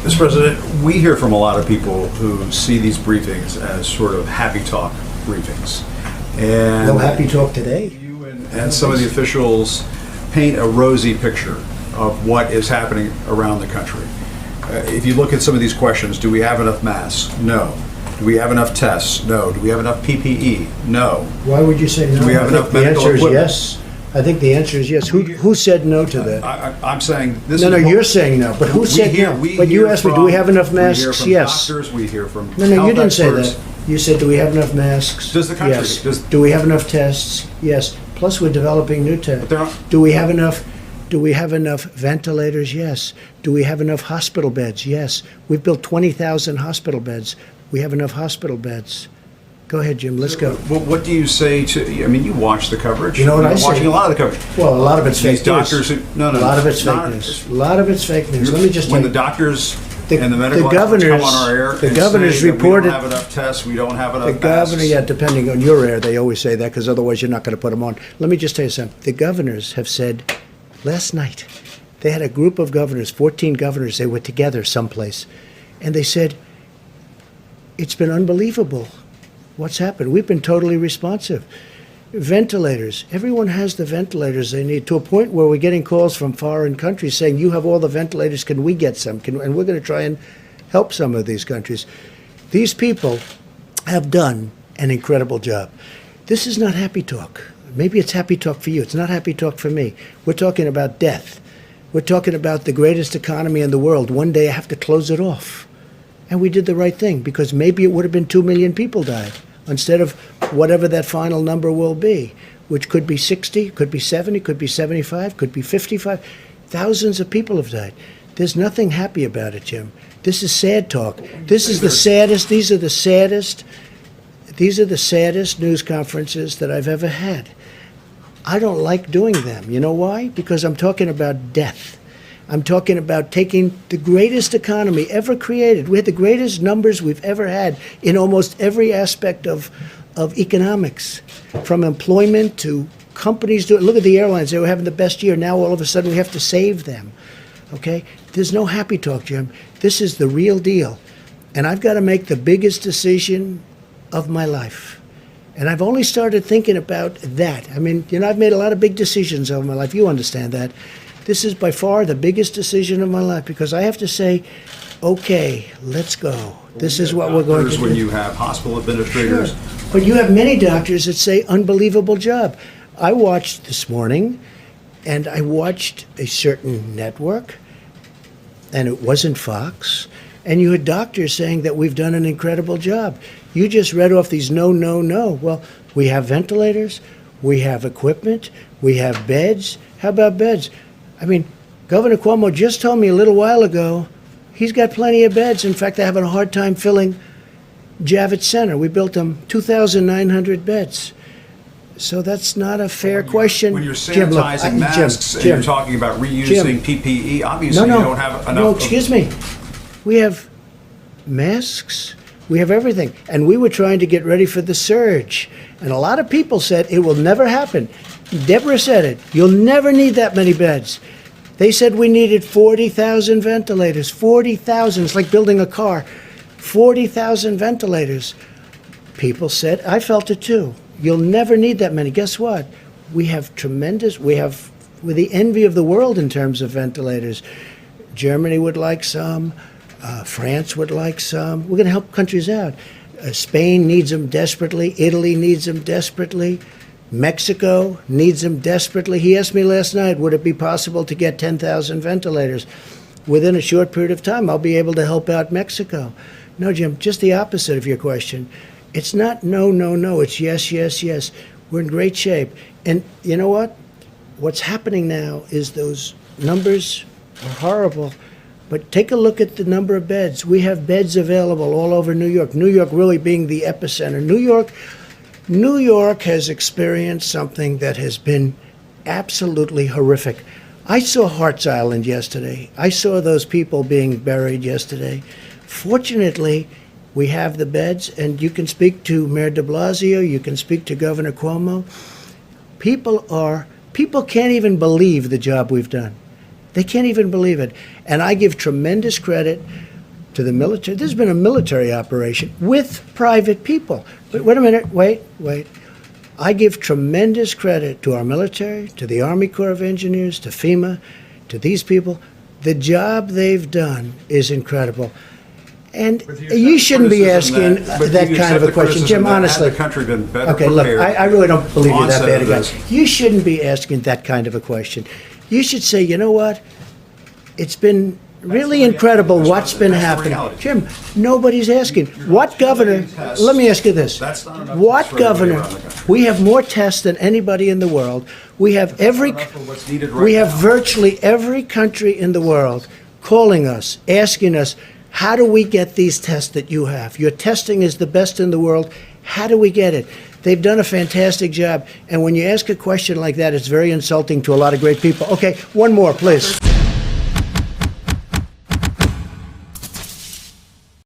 Mr. President, we hear from a lot of people who see these briefings as sort of happy talk briefings. And No happy talk today. you and some of the officials paint a rosy picture of what is happening around the country. If you look at some of these questions, do we have enough masks? No. Do we have enough tests? No. Do we have enough PPE? No. Why would you say no? Do we have I think enough the medical answer is equipment? yes. I think the answer is yes. Who said no to that? I'm saying this No, is... no, what- you're saying no, but who we said hear- no? we But you hear asked me, do from- we have enough We hear masks? from Yes. doctors, we hear from No, no, you health didn't say experts. that. You said, do we have enough masks? Does the country- Yes. does- Do we have enough tests? Yes. Plus, we're developing new tests. But they're not- Do we have enough? Do we have enough ventilators? Yes. Do we have enough hospital beds? Yes. We've built 20,000 hospital beds. We have enough hospital beds. Go ahead, Jim. Let's go. Well, what do you say to? I mean, you watch the coverage. You know what You're I say? watching a lot of the coverage. Well, a lot of it's These fake news. doctors. No, no. A lot of it's not- fake news. A lot of it's fake news. Let me just when tell the you. doctors The- and the medical the experts come governors- on our air the and governors say that reported- we don't have enough tests, we don't have enough The governor, masks. yeah, depending on your air, they always say that because otherwise you're not going to put them on. Let me just tell you something. The governors have said last night, they had a group of governors, 14 governors, they were together someplace, and they said, it's been unbelievable what's happened. We've been totally responsive. Ventilators. Everyone has the ventilators they need to a point where we're getting calls from foreign countries saying, you have all the ventilators, can we get some? And we're going to try and help some of these countries. These people have done an incredible job. This is not happy talk. Maybe it's happy talk for you. It's not happy talk for me. We're talking about death. We're talking about the greatest economy in the world. One day I have to close it off. And we did the right thing because maybe it would have been 2 million people died instead of whatever that final number will be, which could be 60, could be 70, could be 75, could be 55. Thousands of people have died. There's nothing happy about it, Jim. This is sad talk. This is the saddest, these are the saddest news conferences that I've ever had. I don't like doing them. You know why? Because I'm talking about death. I'm talking about taking the greatest economy ever created. We had the greatest numbers we've ever had in almost every aspect of economics, from employment to companies. Look at the airlines. They were having the best year. Now all of a sudden we have to save them. Okay? There's no happy talk, Jim. This is the real deal. And I've got to make the biggest decision of my life. And I've only started thinking about that. I mean, you know, I've made a lot of big decisions over my life. You understand that. This is by far the biggest decision of my life because I have to say, okay, let's go. This is what we're going to do. When you have hospital administrators. Sure. But you have many doctors that say unbelievable job. I watched this morning, and I watched a certain network, and it wasn't Fox, and you had doctors saying that we've done an incredible job. You just read off these no, no, no. Well, we have ventilators, we have equipment, we have beds. How about beds? I mean, Governor Cuomo just told me a little while ago he's got plenty of beds. In fact, they're having a hard time filling Javits Center. We built them 2,900 beds. So that's not a fair question. When you're Jim, look, sanitizing masks and Jim, you're talking about reusing PPE, obviously no, you don't have enough. no, excuse me. We have masks. We have everything. And we were trying to get ready for the surge. And a lot of people said it will never happen. Deborah said it. You'll never need that many beds. They said we needed 40,000 ventilators. 40,000. It's like building a car. 40,000 ventilators. People said, I felt it too. You'll never need that many. Guess what? We're the envy of the world in terms of ventilators. Germany would like some. France would like some. We're going to help countries out. Spain needs them desperately. Italy needs them desperately. Mexico needs them desperately. He asked me last night, would it be possible to get 10,000 ventilators? Within a short period of time, I'll be able to help out Mexico. No, Jim, just the opposite of your question. It's not no, no, no. It's yes, yes, yes. We're in great shape. And you know what? What's happening now is those numbers are horrible. But take a look at the number of beds. We have beds available all over New York. New York really being the epicenter. New York has experienced something that has been absolutely horrific. I saw Hart's Island yesterday. I saw those people being buried yesterday. Fortunately, we have the beds, and you can speak to Mayor de Blasio, you can speak to Governor Cuomo. People can't even believe the job we've done. They can't even believe it. And I give tremendous credit to the military. There's been a military operation with private people. Wait a minute, wait. I give tremendous credit to our military, to the Army Corps of Engineers, to FEMA, to these people. The job they've done is incredible. And you shouldn't be asking that kind of a question. Jim, honestly. Had the country been better Okay, look, prepared, I really don't believe you're that onset bad a of guy. this. You shouldn't be asking that kind of a question. You should say, you know what? It's been really incredible what's been That's the happening. reality. Jim, nobody's asking. What governor, tests. let me ask you this. That's not enough What tests for everybody governor, around the country. we have more tests than anybody in the world. We have every, enough for what's needed right we have now. virtually every country in the world calling us, asking us, how do we get these tests that you have? Your testing is the best in the world. How do we get it? They've done a fantastic job. And when you ask a question like that, it's very insulting to a lot of great people. Okay, one more, please.